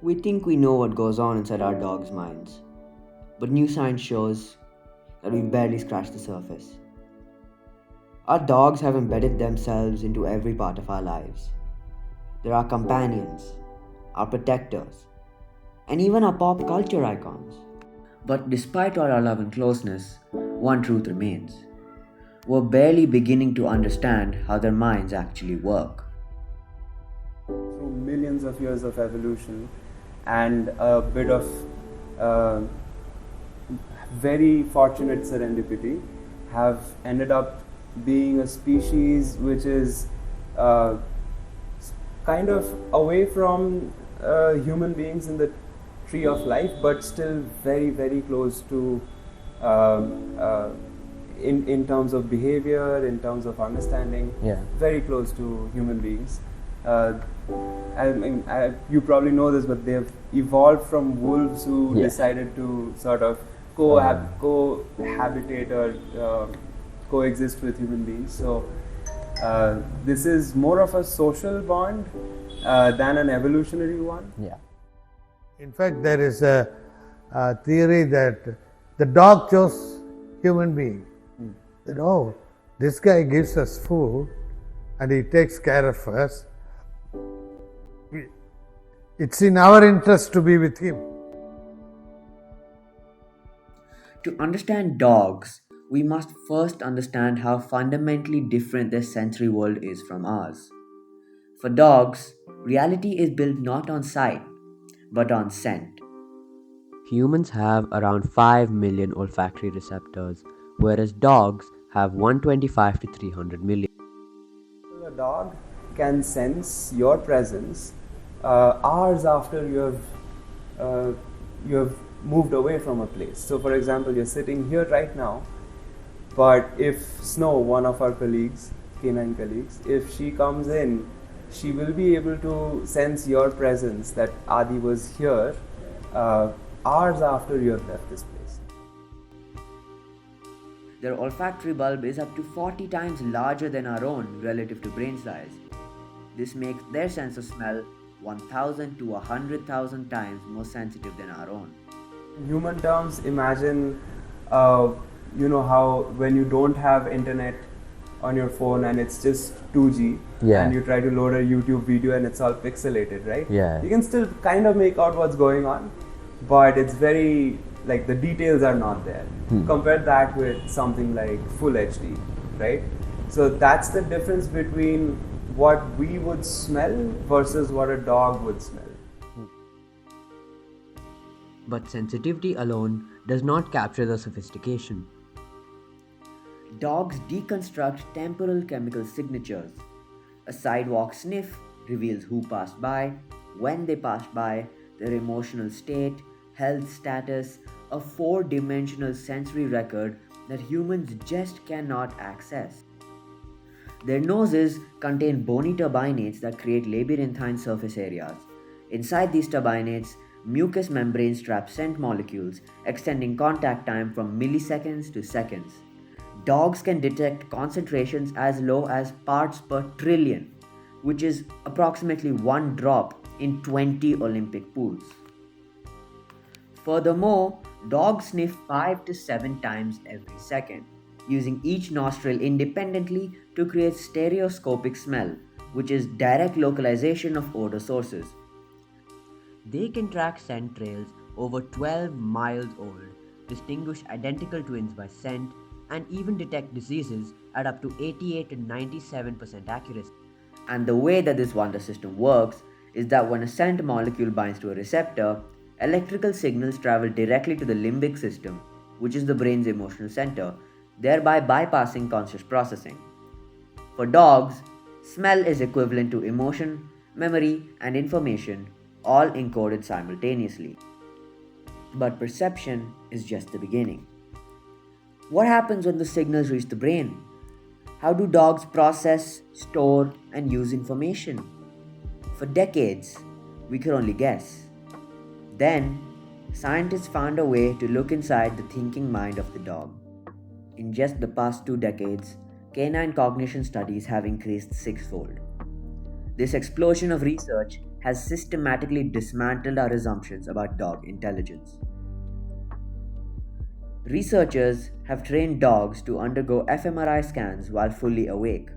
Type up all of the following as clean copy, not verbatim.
We think we know what goes on inside our dogs' minds, but new science shows that we've barely scratched the surface. Our dogs have embedded themselves into every part of our lives. They're our companions, our protectors, and even our pop culture icons. But despite all our love and closeness, one truth remains. We're barely beginning to understand how their minds actually work. Through millions of years of evolution and a bit of uh, very fortunate serendipity, have ended up being a species which is uh, kind of away from human beings in the tree of life, but still very, very close to um, uh, in terms of behavior, in terms of understanding, Yeah. very close to human beings. Uh, you probably know this, but they've evolved from wolves who Yeah. decided to sort of cohabitate or coexist with human beings. So this is more of a social bond than an evolutionary one. Yeah. In fact, there is a theory that the dog chose human being. That, oh, this guy gives us food and he takes care of us. It's in our interest to be with him. To understand dogs, we must first understand how fundamentally different their sensory world is from ours. For dogs, reality is built not on sight, but on scent. Humans have around 5 million olfactory receptors, whereas dogs have 125 to 300 million. A dog can sense your presence hours after you have moved away from a place. So, for example, you're sitting here right now, but if Snow, one of our colleagues, canine colleagues, if she comes in, she will be able to sense your presence, that Adi was here hours after you have left this place. Their olfactory bulb is up to 40 times larger than our own relative to brain size. This makes their sense of smell 1,000 to 100,000 times more sensitive than our own. In human terms, imagine how when you don't have internet on your phone and it's just 2G, Yeah. and you try to load a YouTube video and it's all pixelated, right? Yeah. You can still kind of make out what's going on, but it's very, like, the details are not there. Compare that with something like full HD, right? So that's the difference between what we would smell versus what a dog would smell. But sensitivity alone does not capture the sophistication. Dogs deconstruct temporal chemical signatures. A sidewalk sniff reveals who passed by, when they passed by, their emotional state, health status, a four-dimensional sensory record that humans just cannot access. Their noses contain bony turbinates that create labyrinthine surface areas. Inside these turbinates, mucous membranes trap scent molecules, extending contact time from milliseconds to seconds. Dogs can detect concentrations as low as parts per trillion, which is approximately one drop in 20 Olympic pools. Furthermore, dogs sniff 5 to 7 times every second, using each nostril independently to create stereoscopic smell, which is direct localization of odor sources. They can track scent trails over 12 miles old, distinguish identical twins by scent, and even detect diseases at up to 88 to 97% accuracy. And the way that this wonder system works is that when a scent molecule binds to a receptor, electrical signals travel directly to the limbic system, which is the brain's emotional center, thereby bypassing conscious processing. For dogs, smell is equivalent to emotion, memory, and information, all encoded simultaneously. But perception is just the beginning. What happens when the signals reach the brain? How do dogs process, store, and use information? For decades, we could only guess. Then, scientists found a way to look inside the thinking mind of the dog. In just the past 2 decades, canine cognition studies have increased sixfold. This explosion of research has systematically dismantled our assumptions about dog intelligence. Researchers have trained dogs to undergo fMRI scans while fully awake,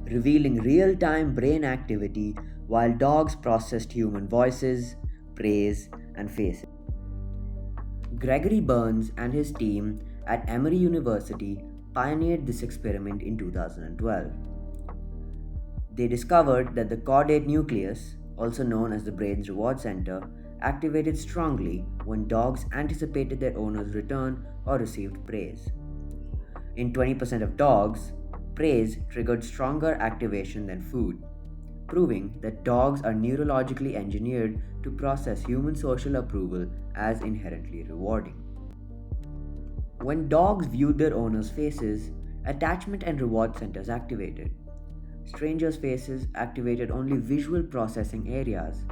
revealing real time brain activity while dogs processed human voices, praise, and faces. Gregory Burns and his team at Emory University pioneered this experiment in 2012. They discovered that the caudate nucleus, also known as the brain's reward center, activated strongly when dogs anticipated their owner's return or received praise. In 20% of dogs, praise triggered stronger activation than food, proving that dogs are neurologically engineered to process human social approval as inherently rewarding. When dogs viewed their owners' faces, attachment and reward centers activated. Strangers' faces activated only visual processing areas,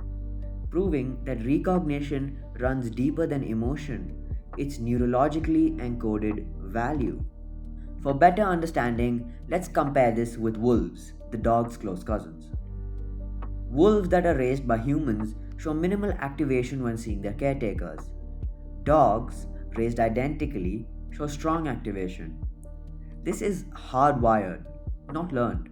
proving that recognition runs deeper than emotion. It's neurologically encoded value. For better understanding, let's compare this with wolves, the dog's close cousins. Wolves that are raised by humans show minimal activation when seeing their caretakers. Dogs, raised identically, show strong activation. This is hardwired, not learned.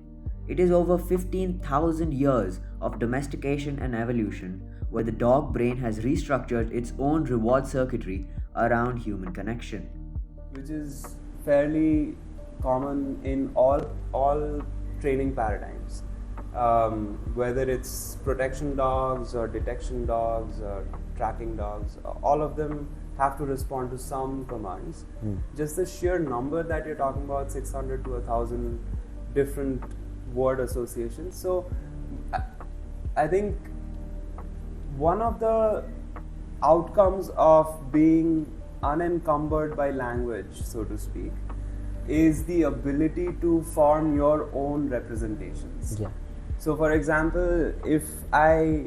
It is over 15,000 years of domestication and evolution where the dog brain has restructured its own reward circuitry around human connection. Which is fairly common in all training paradigms, whether it's protection dogs or detection dogs or tracking dogs. All of them have to respond to some commands. Just the sheer number that you're talking about, 600 to 1,000 different word associations. So I think one of the outcomes of being unencumbered by language, so to speak, is the ability to form your own representations. Yeah. So, for example, if I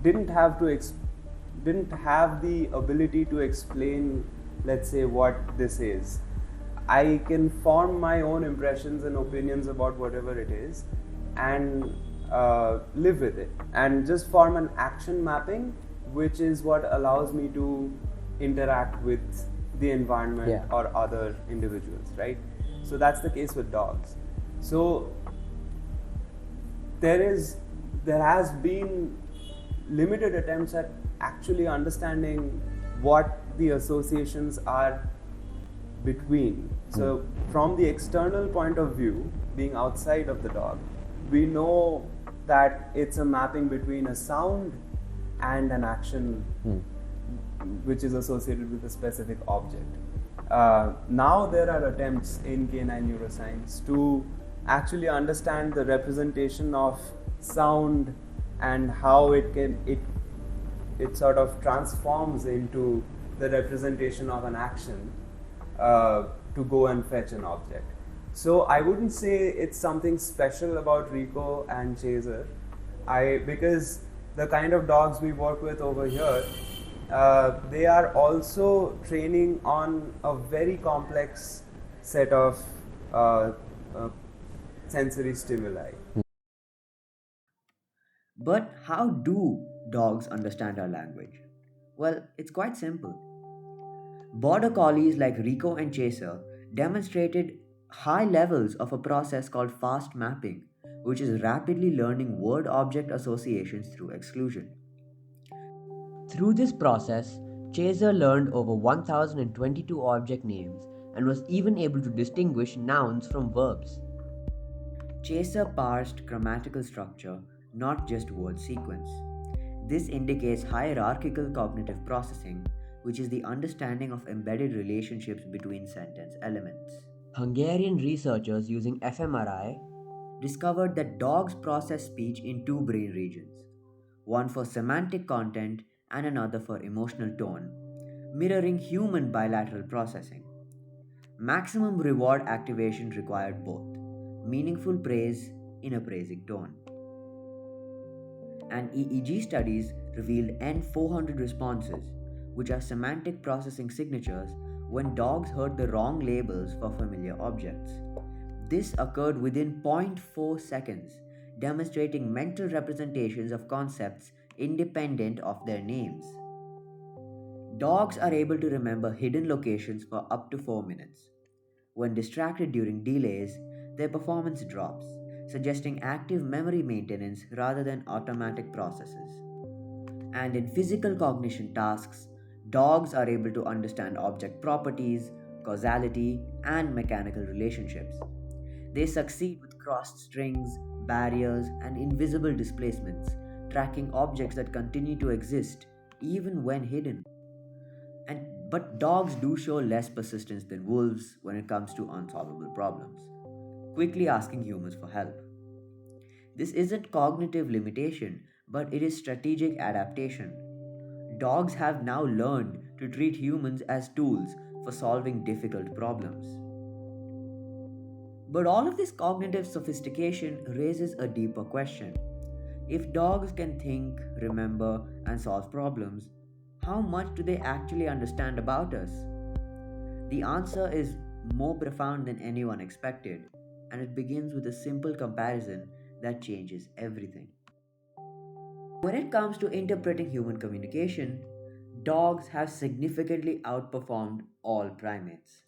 didn't have the ability to explain, let's say, what this is, I can form my own impressions and opinions about whatever it is and live with it and just form an action mapping, which is what allows me to interact with the environment or other individuals, right? So that's the case with dogs. So there has been limited attempts at actually understanding what the associations are between. So from the external point of view, being outside of the dog, we know that it's a mapping between a sound and an action which is associated with a specific object. Now there are attempts in canine neuroscience to actually understand the representation of sound and how it sort of transforms into the representation of an action to go and fetch an object. So I wouldn't say it's something special about Rico and Chaser, because the kind of dogs we work with over here, they are also training on a very complex set of sensory stimuli. But how do dogs understand our language? Well, it's quite simple. Border collies like Rico and Chaser demonstrated high levels of a process called fast mapping, which is rapidly learning word object associations through exclusion. Through this process, Chaser learned over 1022 object names and was even able to distinguish nouns from verbs. Chaser parsed grammatical structure, not just word sequence. This indicates hierarchical cognitive processing, which is the understanding of embedded relationships between sentence elements. Hungarian researchers using fMRI discovered that dogs process speech in two brain regions, one for semantic content and another for emotional tone, mirroring human bilateral processing. Maximum reward activation required both meaningful praise in a praising tone. And EEG studies revealed N400 responses, which are semantic processing signatures when dogs heard the wrong labels for familiar objects. This occurred within 0.4 seconds, demonstrating mental representations of concepts independent of their names. Dogs are able to remember hidden locations for up to 4 minutes. When distracted during delays, their performance drops, suggesting active memory maintenance rather than automatic processes. And in physical cognition tasks, dogs are able to understand object properties, causality, and mechanical relationships. They succeed with crossed strings, barriers, and invisible displacements, tracking objects that continue to exist even when hidden. But dogs do show less persistence than wolves when it comes to unsolvable problems, quickly asking humans for help. This isn't cognitive limitation, but it is strategic adaptation. Dogs have now learned to treat humans as tools for solving difficult problems. But all of this cognitive sophistication raises a deeper question. If dogs can think, remember, and solve problems, how much do they actually understand about us? The answer is more profound than anyone expected, and it begins with a simple comparison that changes everything. When it comes to interpreting human communication, dogs have significantly outperformed all primates.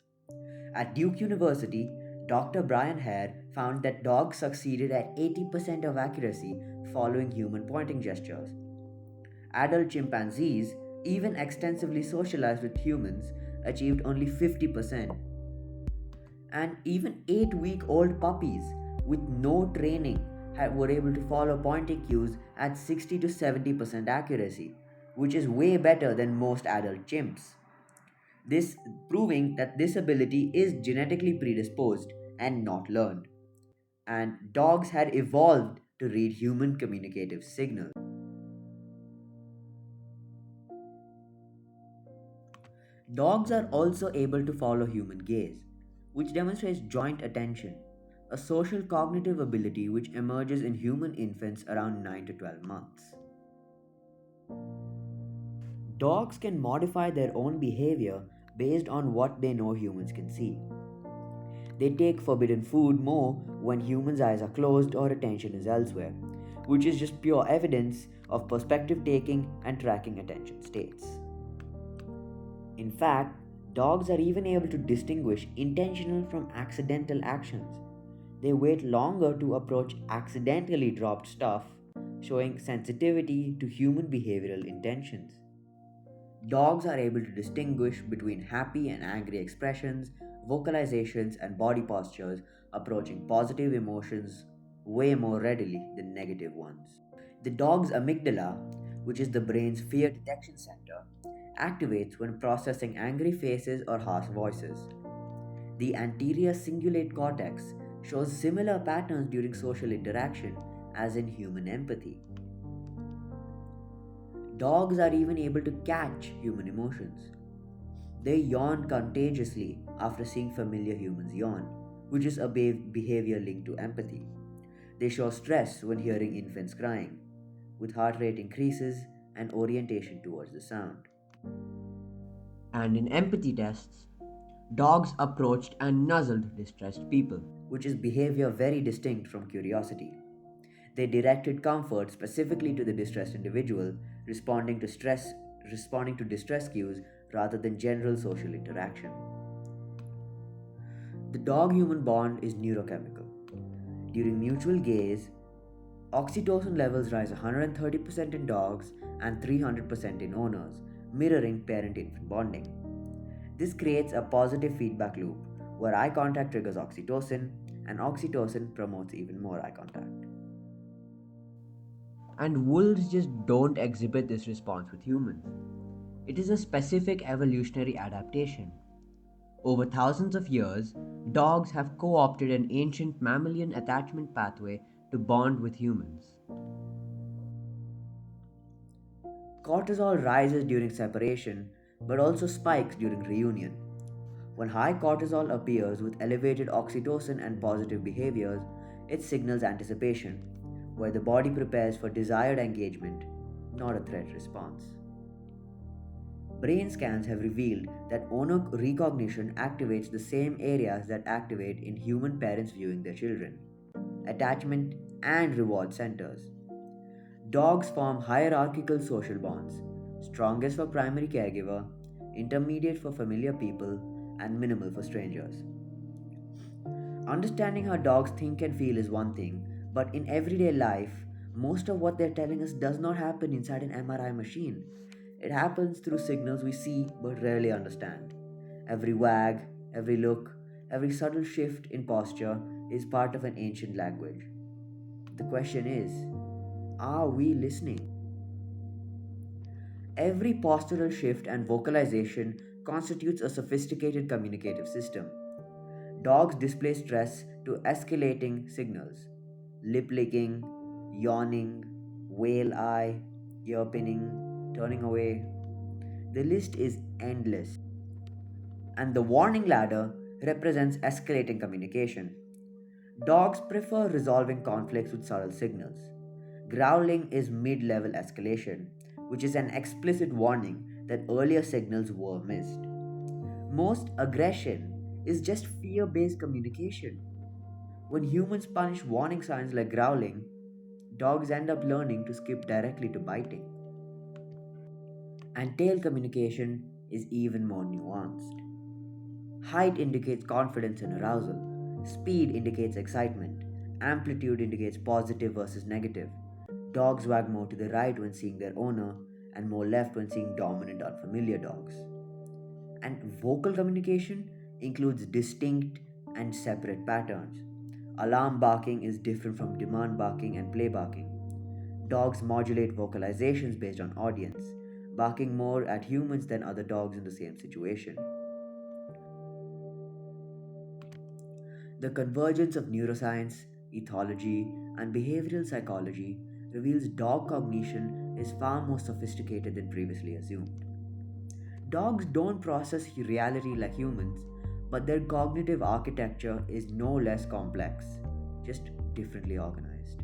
At Duke University, Dr. Brian Hare found that dogs succeeded at 80% of accuracy following human pointing gestures. Adult chimpanzees, even extensively socialized with humans, achieved only 50%. And even 8-week-old puppies with no training were able to follow pointing cues at 60 to 70% accuracy, which is way better than most adult chimps. This proving that this ability is genetically predisposed and not learned. And dogs had evolved to read human communicative signals. Dogs are also able to follow human gaze, which demonstrates joint attention, a social cognitive ability which emerges in human infants around 9 to 12 months. Dogs can modify their own behavior based on what they know humans can see. They take forbidden food more when humans' eyes are closed or attention is elsewhere, which is just pure evidence of perspective taking and tracking attention states. In fact, dogs are even able to distinguish intentional from accidental actions. They wait longer to approach accidentally dropped stuff, showing sensitivity to human behavioral intentions. Dogs are able to distinguish between happy and angry expressions, vocalizations, and body postures, approaching positive emotions way more readily than negative ones. The dog's amygdala, which is the brain's fear detection center, activates when processing angry faces or harsh voices. The anterior cingulate cortex shows similar patterns during social interaction as in human empathy. Dogs are even able to catch human emotions. They yawn contagiously after seeing familiar humans yawn, which is a behavior linked to empathy. They show stress when hearing infants crying, with heart rate increases and orientation towards the sound. And in empathy tests, dogs approached and nuzzled distressed people, which is behavior very distinct from curiosity. They directed comfort specifically to the distressed individual, responding to distress cues rather than general social interaction. The dog-human bond is neurochemical. During mutual gaze, oxytocin levels rise 130% in dogs and 300% in owners, mirroring parent-infant bonding. This creates a positive feedback loop where eye contact triggers oxytocin and oxytocin promotes even more eye contact. And wolves just don't exhibit this response with humans. It is a specific evolutionary adaptation. Over thousands of years, dogs have co opted an ancient mammalian attachment pathway to bond with humans. Cortisol rises during separation but also spikes during reunion. When high cortisol appears with elevated oxytocin and positive behaviors, it signals anticipation, where the body prepares for desired engagement, not a threat response. Brain scans have revealed that owner recognition activates the same areas that activate in human parents viewing their children: attachment and reward centers. Dogs form hierarchical social bonds, strongest for primary caregiver, intermediate for familiar people, and minimal for strangers. Understanding how dogs think and feel is one thing, but in everyday life, most of what they're telling us does not happen inside an MRI machine. It happens through signals we see but rarely understand. Every wag, every look, every subtle shift in posture is part of an ancient language. The question is, are we listening? Every postural shift and vocalization constitutes a sophisticated communicative system. Dogs display stress to escalating signals: lip licking, yawning, whale eye, ear pinning, turning away. The list is endless. And the warning ladder represents escalating communication. Dogs prefer resolving conflicts with subtle signals. Growling is mid level escalation, which is an explicit warning that earlier signals were missed. Most aggression is just fear based communication. When humans punish warning signs like growling, dogs end up learning to skip directly to biting. And tail communication is even more nuanced. Height indicates confidence and arousal, speed indicates excitement, amplitude indicates positive versus negative. Dogs wag more to the right when seeing their owner, and more left when seeing dominant unfamiliar dogs. And vocal communication includes distinct and separate patterns. Alarm barking is different from demand barking and play barking. Dogs modulate vocalizations based on audience, barking more at humans than other dogs in the same situation. The convergence of neuroscience, ethology, and behavioral psychology reveals dog cognition is far more sophisticated than previously assumed. Dogs don't process reality like humans, but their cognitive architecture is no less complex, just differently organized.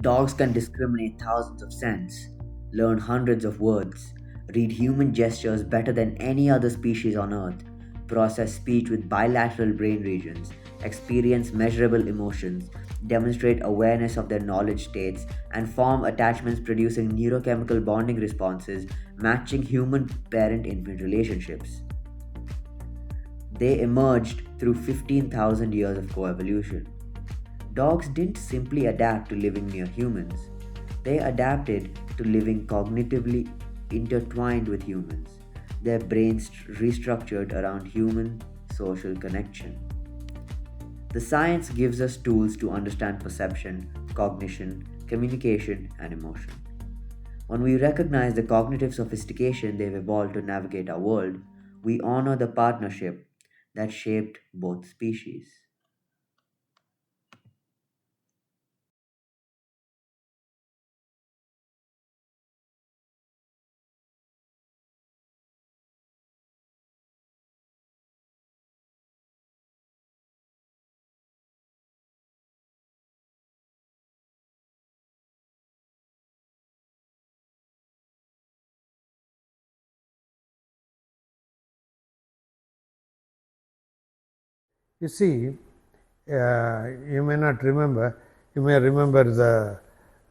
Dogs can discriminate thousands of scents, learn hundreds of words, read human gestures better than any other species on Earth, process speech with bilateral brain regions, experience measurable emotions, demonstrate awareness of their knowledge states, and form attachments producing neurochemical bonding responses matching human parent infant relationships. They emerged through 15,000 years of coevolution. Dogs didn't simply adapt to living near humans, they adapted to living cognitively intertwined with humans, their brains restructured around human social connection. The science gives us tools to understand perception, cognition, communication, and emotion. When we recognize the cognitive sophistication they've evolved to navigate our world, we honor the partnership that shaped both species. You see, you may not remember, you may remember the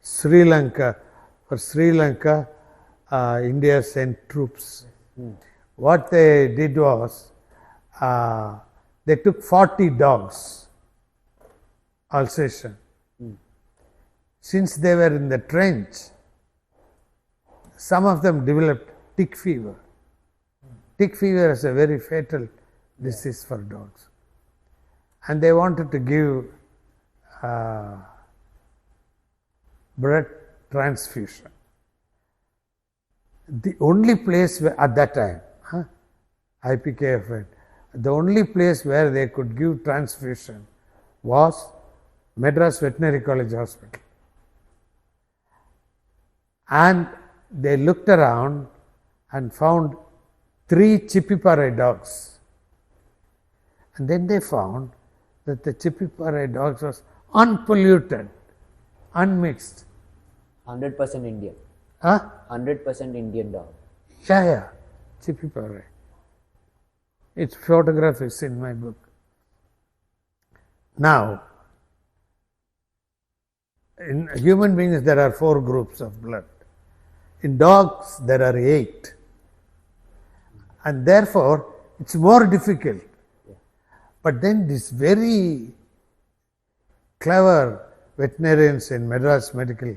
Sri Lanka. For Sri Lanka, India sent troops. What they did was, they took 40 dogs, Alsatian. Since they were in the trench, some of them developed tick fever. Tick fever is a very fatal disease for dogs. And they wanted to give blood transfusion. The only place where, at that time, IPKFN, the only place where they could give transfusion was Madras Veterinary College Hospital. And they looked around and found 3 Chippipare dogs. And then they found that the Chippipare dogs was unpolluted, unmixed. 100% Indian. Huh? 100% Indian dog. Yeah, Chippipare. Its photograph is in my book. Now, In human beings, there are 4 groups of blood. In dogs, there are 8. And therefore, it's more difficult. But then these very clever veterinarians in Madras Medical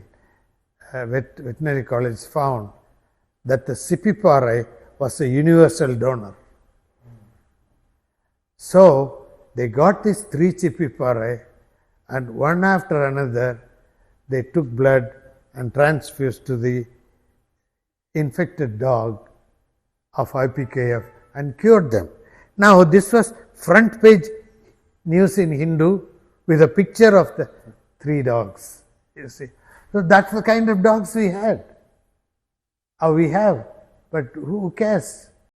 Veterinary College found that the Sipipare was a universal donor. So, they got these 3 Sipipare, and one after another, they took blood and transfused to the infected dog of IPKF and cured them. Now, this was front page news in Hindu with a picture of the 3 dogs, you see. So, that's the kind of dogs we had, or we have, but who cares?